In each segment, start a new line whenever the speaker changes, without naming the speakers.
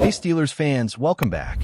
Hey Steelers fans, welcome back.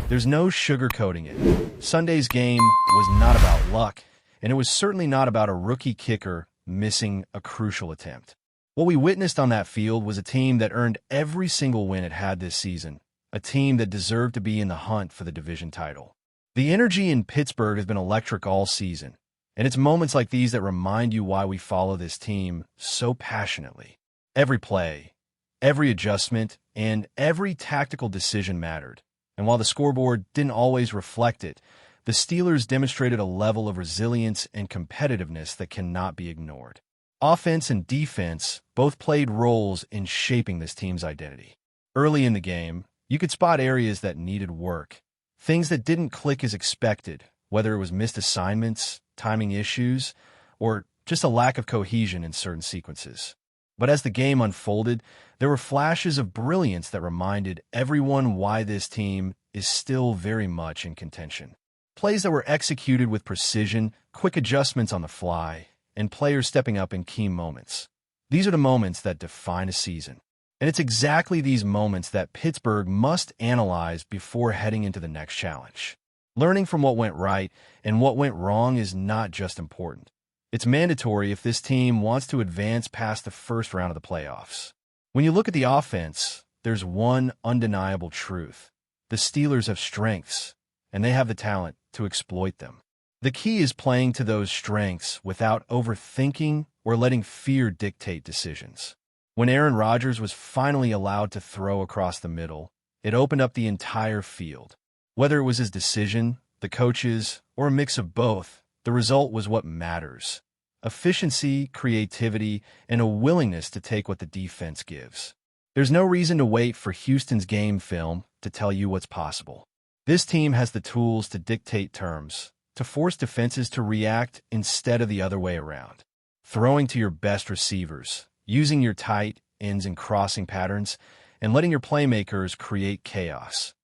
There's no sugarcoating it. Sunday's game was not about luck, and it was certainly not about a rookie kicker missing a crucial attempt. What we witnessed on that field was a team that earned every single win it had this season, a team that deserved to be in the hunt for the division title. The energy in Pittsburgh has been electric all season, and it's moments like these that remind you why we follow this team so passionately. Every play, every adjustment, and every tactical decision mattered. And while the scoreboard didn't always reflect it, the Steelers demonstrated a level of resilience and competitiveness that cannot be ignored. Offense and defense both played roles in shaping this team's identity. Early in the game, you could spot areas that needed work, things that didn't click as expected, whether it was missed assignments, timing issues, or just a lack of cohesion in certain sequences. But as the game unfolded, there were flashes of brilliance that reminded everyone why this team is still very much in contention. Plays that were executed with precision, quick adjustments on the fly, and players stepping up in key moments. These are the moments that define a season. And it's exactly these moments that Pittsburgh must analyze before heading into the next challenge. Learning from what went right and what went wrong is not just important. It's mandatory if this team wants to advance past the first round of the playoffs. When you look at the offense, there's one undeniable truth. The Steelers have strengths, and they have the talent to exploit them. The key is playing to those strengths without overthinking or letting fear dictate decisions. When Aaron Rodgers was finally allowed to throw across the middle, it opened up the entire field. Whether it was his decision, the coaches, or a mix of both, the result was what matters. Efficiency, creativity, and a willingness to take what the defense gives. There's no reason to wait for Houston's game film to tell you what's possible. This team has the tools to dictate terms, to force defenses to react instead of the other way around. Throwing to your best receivers, using your tight ends and crossing patterns, and letting your playmakers create chaos.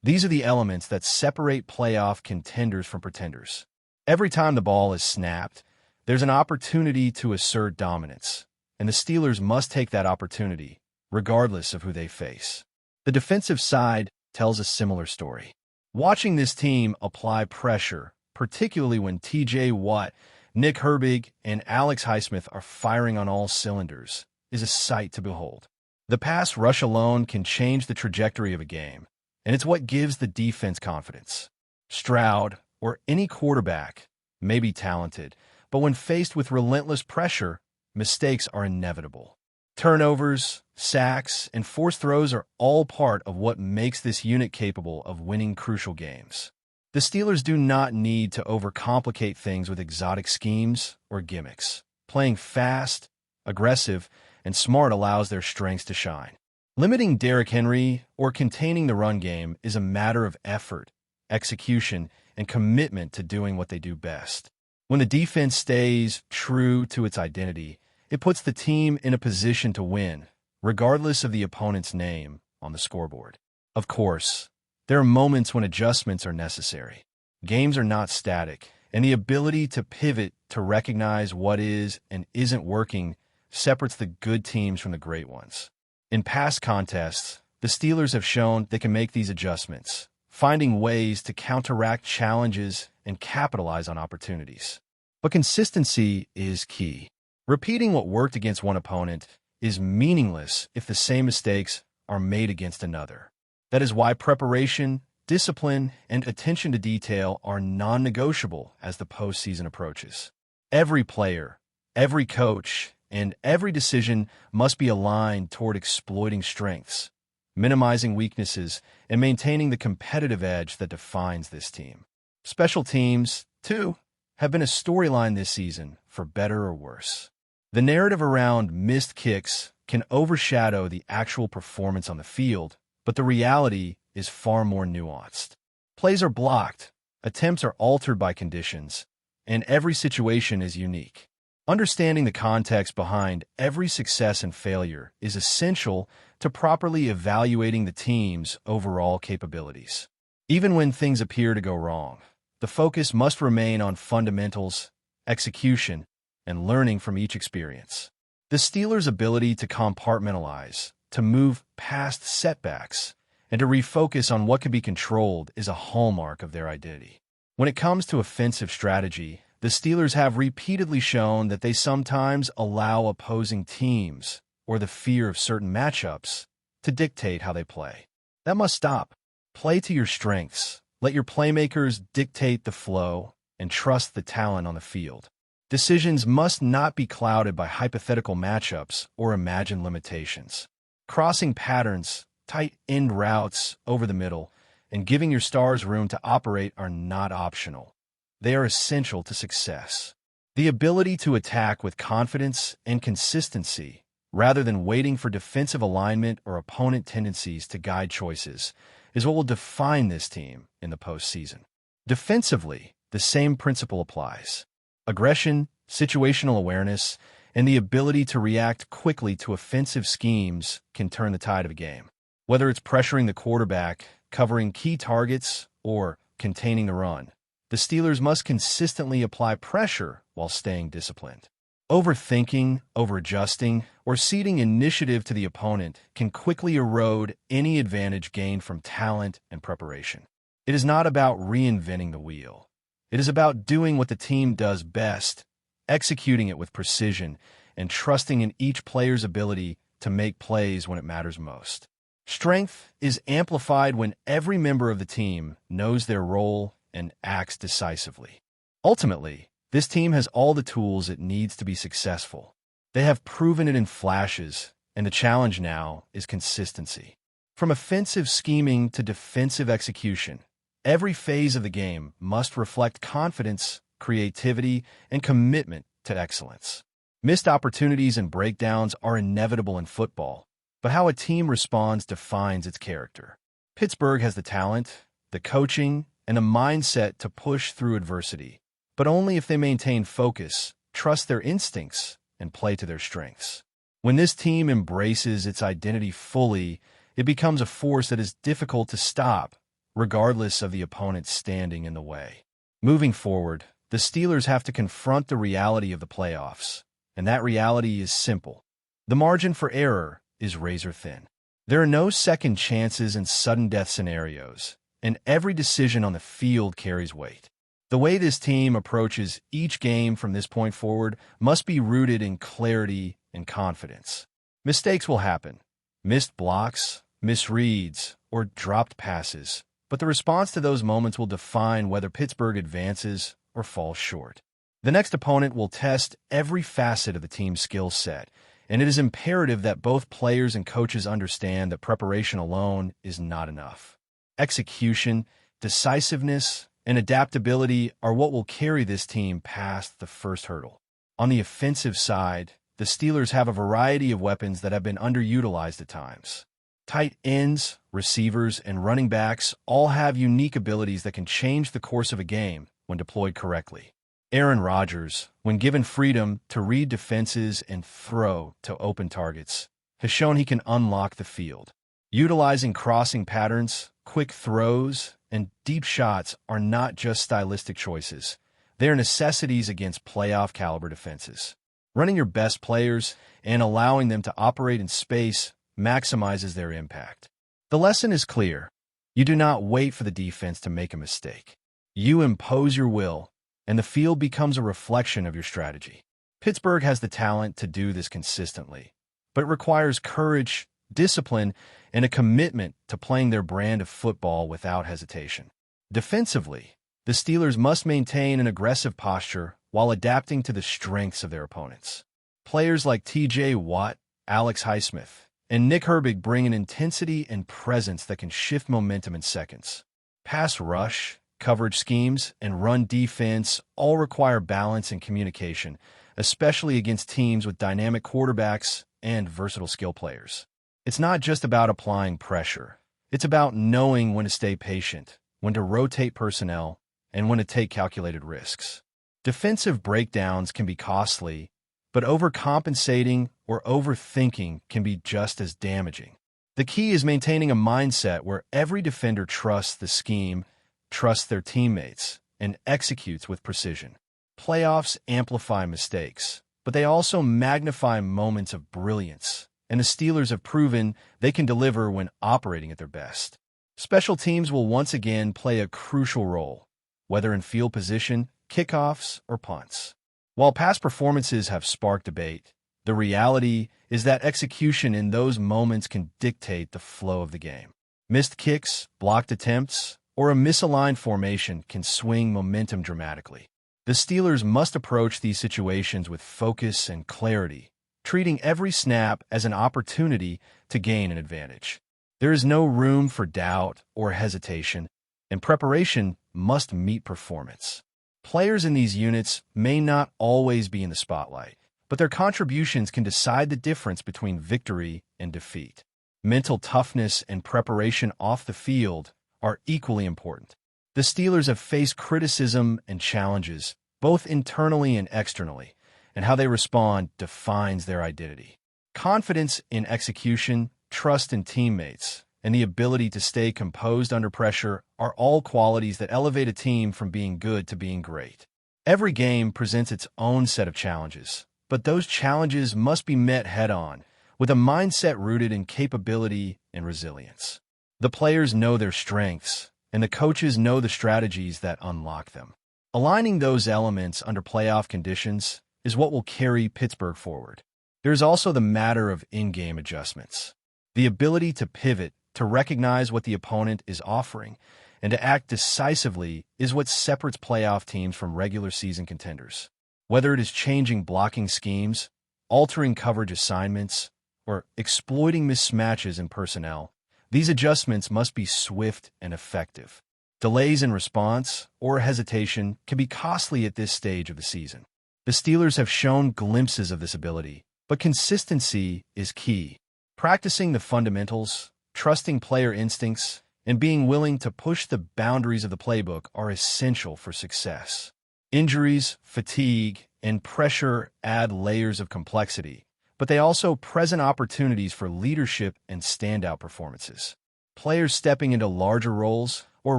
These are the elements that separate playoff contenders from pretenders. Every time the ball is snapped, there's an opportunity to assert dominance, and the Steelers must take that opportunity, regardless of who they face. The defensive side tells a similar story. Watching this team apply pressure, particularly when T.J. Watt, Nick Herbig, and Alex Highsmith are firing on all cylinders, is a sight to behold. The pass rush alone can change the trajectory of a game, and it's what gives the defense confidence. Stroud, or any quarterback, may be talented, but when faced with relentless pressure, mistakes are inevitable. Turnovers, sacks, and forced throws are all part of what makes this unit capable of winning crucial games. The Steelers do not need to overcomplicate things with exotic schemes or gimmicks. Playing fast, aggressive, and smart allows their strengths to shine. Limiting Derrick Henry or containing the run game is a matter of effort, execution, and commitment to doing what they do best. When the defense stays true to its identity, it puts the team in a position to win, regardless of the opponent's name on the scoreboard. Of course, there are moments when adjustments are necessary. Games are not static, and the ability to pivot to recognize what is and isn't working separates the good teams from the great ones. In past contests, the Steelers have shown they can make these adjustments, finding ways to counteract challenges and capitalize on opportunities. But consistency is key. Repeating what worked against one opponent is meaningless if the same mistakes are made against another. That is why preparation, discipline, and attention to detail are non-negotiable as the postseason approaches. Every player, every coach, and every decision must be aligned toward exploiting strengths, minimizing weaknesses, and maintaining the competitive edge that defines this team. Special teams, too, have been a storyline this season, for better or worse. The narrative around missed kicks can overshadow the actual performance on the field, but the reality is far more nuanced. Plays are blocked, attempts are altered by conditions, and every situation is unique. Understanding the context behind every success and failure is essential to properly evaluating the team's overall capabilities. Even when things appear to go wrong, the focus must remain on fundamentals, execution, and learning from each experience. The Steelers' ability to compartmentalize, to move past setbacks, and to refocus on what can be controlled is a hallmark of their identity. When it comes to offensive strategy, the Steelers have repeatedly shown that they sometimes allow opposing teams or the fear of certain matchups to dictate how they play. That must stop. Play to your strengths. Let your playmakers dictate the flow and trust the talent on the field. Decisions must not be clouded by hypothetical matchups or imagined limitations. Crossing patterns, tight end routes over the middle, and giving your stars room to operate are not optional. They are essential to success. The ability to attack with confidence and consistency, rather than waiting for defensive alignment or opponent tendencies to guide choices, is what will define this team in the postseason. Defensively, the same principle applies. Aggression, situational awareness, and the ability to react quickly to offensive schemes can turn the tide of a game. Whether it's pressuring the quarterback, covering key targets, or containing the run, the Steelers must consistently apply pressure while staying disciplined. Overthinking, overadjusting, or ceding initiative to the opponent can quickly erode any advantage gained from talent and preparation. It is not about reinventing the wheel. It is about doing what the team does best, executing it with precision, and trusting in each player's ability to make plays when it matters most. Strength is amplified when every member of the team knows their role and acts decisively. Ultimately, this team has all the tools it needs to be successful. They have proven it in flashes, and the challenge now is consistency. From offensive scheming to defensive execution, every phase of the game must reflect confidence, creativity, and commitment to excellence. Missed opportunities and breakdowns are inevitable in football, but how a team responds defines its character. Pittsburgh has the talent, the coaching, and the mindset to push through adversity, but only if they maintain focus, trust their instincts, and play to their strengths. When this team embraces its identity fully, it becomes a force that is difficult to stop, regardless of the opponent standing in the way. Moving forward, the Steelers have to confront the reality of the playoffs, and that reality is simple. The margin for error is razor thin. There are no second chances in sudden death scenarios, and every decision on the field carries weight. The way this team approaches each game from this point forward must be rooted in clarity and confidence. Mistakes will happen. Missed blocks, misreads, or dropped passes, but the response to those moments will define whether Pittsburgh advances or falls short. The next opponent will test every facet of the team's skill set, and it is imperative that both players and coaches understand that preparation alone is not enough. Execution, decisiveness, and adaptability are what will carry this team past the first hurdle. On the offensive side, the Steelers have a variety of weapons that have been underutilized at times. Tight ends, receivers, and running backs all have unique abilities that can change the course of a game when deployed correctly. Aaron Rodgers, when given freedom to read defenses and throw to open targets, has shown he can unlock the field. Utilizing crossing patterns, quick throws, and deep shots are not just stylistic choices. They are necessities against playoff-caliber defenses. Running your best players and allowing them to operate in space maximizes their impact. The lesson is clear. You do not wait for the defense to make a mistake. You impose your will, and the field becomes a reflection of your strategy. Pittsburgh has the talent to do this consistently, but it requires courage, discipline, and a commitment to playing their brand of football without hesitation. Defensively, the Steelers must maintain an aggressive posture while adapting to the strengths of their opponents. Players like T.J. Watt, Alex Highsmith, and Nick Herbig bring an intensity and presence that can shift momentum in seconds. Pass rush, coverage schemes, and run defense all require balance and communication, especially against teams with dynamic quarterbacks and versatile skill players. It's not just about applying pressure. It's about knowing when to stay patient, when to rotate personnel, and when to take calculated risks. Defensive breakdowns can be costly, but overcompensating or overthinking can be just as damaging. The key is maintaining a mindset where every defender trusts the scheme, trusts their teammates, and executes with precision. Playoffs amplify mistakes, but they also magnify moments of brilliance, and the Steelers have proven they can deliver when operating at their best. Special teams will once again play a crucial role, whether in field position, kickoffs, or punts. While past performances have sparked debate, the reality is that execution in those moments can dictate the flow of the game. Missed kicks, blocked attempts, or a misaligned formation can swing momentum dramatically. The Steelers must approach these situations with focus and clarity, treating every snap as an opportunity to gain an advantage. There is no room for doubt or hesitation, and preparation must meet performance. Players in these units may not always be in the spotlight, but their contributions can decide the difference between victory and defeat. Mental toughness and preparation off the field are equally important. The Steelers have faced criticism and challenges, both internally and externally, and how they respond defines their identity. Confidence in execution, trust in teammates, and the ability to stay composed under pressure are all qualities that elevate a team from being good to being great. Every game presents its own set of challenges, but those challenges must be met head-on, with a mindset rooted in capability and resilience. The players know their strengths, and the coaches know the strategies that unlock them. Aligning those elements under playoff conditions is what will carry Pittsburgh forward. There's also the matter of in-game adjustments. The ability to pivot, to recognize what the opponent is offering, and to act decisively is what separates playoff teams from regular season contenders. Whether it is changing blocking schemes, altering coverage assignments, or exploiting mismatches in personnel, these adjustments must be swift and effective. Delays in response or hesitation can be costly at this stage of the season. The Steelers have shown glimpses of this ability, but consistency is key. Practicing the fundamentals, trusting player instincts, and being willing to push the boundaries of the playbook are essential for success. Injuries, fatigue, and pressure add layers of complexity, but they also present opportunities for leadership and standout performances. Players stepping into larger roles or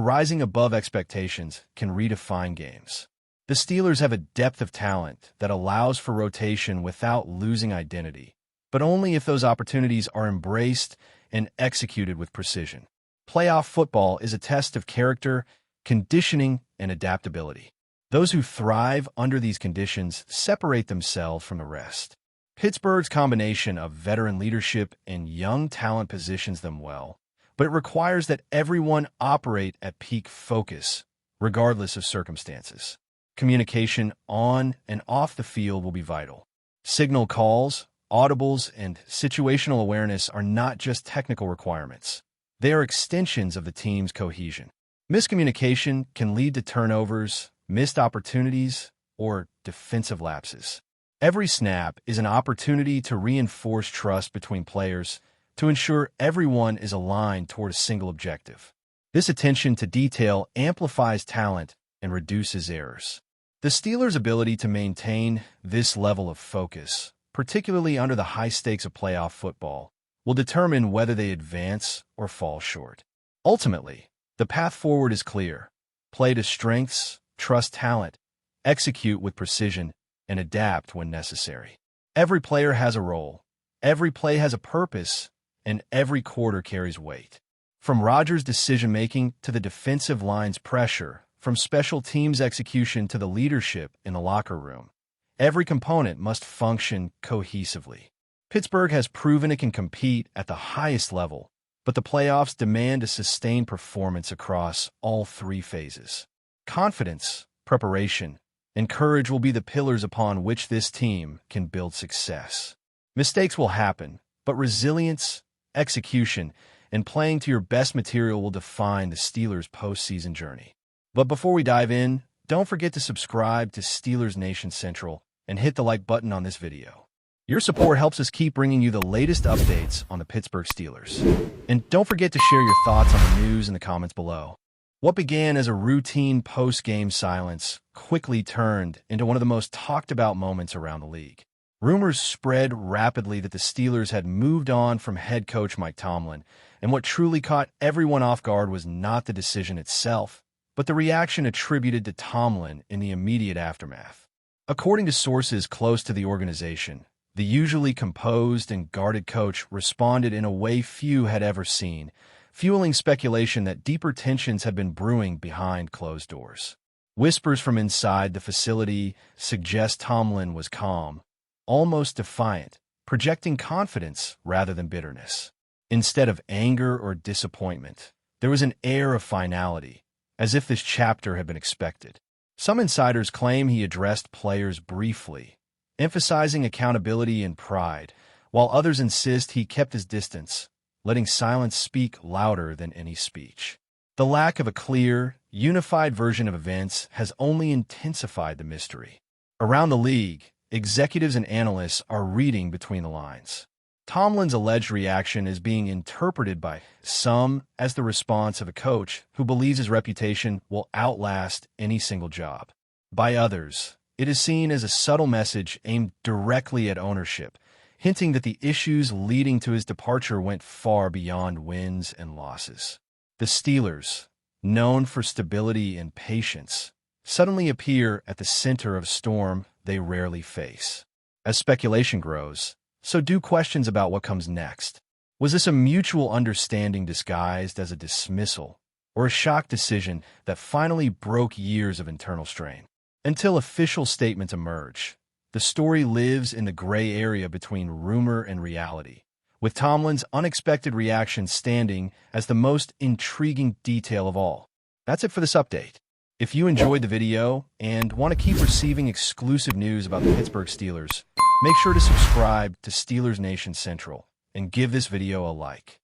rising above expectations can redefine games. The Steelers have a depth of talent that allows for rotation without losing identity, but only if those opportunities are embraced and executed with precision. Playoff football is a test of character, conditioning, and adaptability. Those who thrive under these conditions separate themselves from the rest. Pittsburgh's combination of veteran leadership and young talent positions them well, but it requires that everyone operate at peak focus, regardless of circumstances. Communication on and off the field will be vital. Signal calls, audibles, and situational awareness are not just technical requirements. They are extensions of the team's cohesion. Miscommunication can lead to turnovers, missed opportunities, or defensive lapses. Every snap is an opportunity to reinforce trust between players to ensure everyone is aligned toward a single objective. This attention to detail amplifies talent and reduces errors. The Steelers' ability to maintain this level of focus, particularly under the high stakes of playoff football, will determine whether they advance or fall short. Ultimately, the path forward is clear. Play to strengths, trust talent, execute with precision, and adapt when necessary. Every player has a role, every play has a purpose, and every quarter carries weight. From Rodgers' decision-making to the defensive line's pressure, from special teams execution to the leadership in the locker room, every component must function cohesively. Pittsburgh has proven it can compete at the highest level, but the playoffs demand a sustained performance across all three phases. Confidence, preparation, and courage will be the pillars upon which this team can build success. Mistakes will happen, but resilience, execution, and playing to your best material will define the Steelers' postseason journey. But before we dive in, don't forget to subscribe to Steelers Nation Central and hit the like button on this video. Your support helps us keep bringing you the latest updates on the Pittsburgh Steelers. And don't forget to share your thoughts on the news in the comments below. What began as a routine post-game silence quickly turned into one of the most talked-about moments around the league. Rumors spread rapidly that the Steelers had moved on from head coach Mike Tomlin, and what truly caught everyone off guard was not the decision itself, but the reaction attributed to Tomlin in the immediate aftermath. According to sources close to the organization, the usually composed and guarded coach responded in a way few had ever seen, fueling speculation that deeper tensions had been brewing behind closed doors. Whispers from inside the facility suggest Tomlin was calm, almost defiant, projecting confidence rather than bitterness. Instead of anger or disappointment, there was an air of finality, as if this chapter had been expected. Some insiders claim he addressed players briefly, emphasizing accountability and pride, while others insist he kept his distance, letting silence speak louder than any speech. The lack of a clear, unified version of events has only intensified the mystery. Around the league, executives and analysts are reading between the lines. Tomlin's alleged reaction is being interpreted by some as the response of a coach who believes his reputation will outlast any single job. By others, it is seen as a subtle message aimed directly at ownership, hinting that the issues leading to his departure went far beyond wins and losses. The Steelers, known for stability and patience, suddenly appear at the center of a storm they rarely face. As speculation grows, so do questions about what comes next. Was this a mutual understanding disguised as a dismissal, or a shock decision that finally broke years of internal strain? Until official statements emerge, the story lives in the gray area between rumor and reality, with Tomlin's unexpected reaction standing as the most intriguing detail of all. That's it for this update. If you enjoyed the video and want to keep receiving exclusive news about the Pittsburgh Steelers, make sure to subscribe to Steelers Nation Central and give this video a like.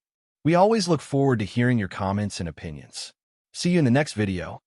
We always look forward to hearing your comments and opinions. See you in the next video.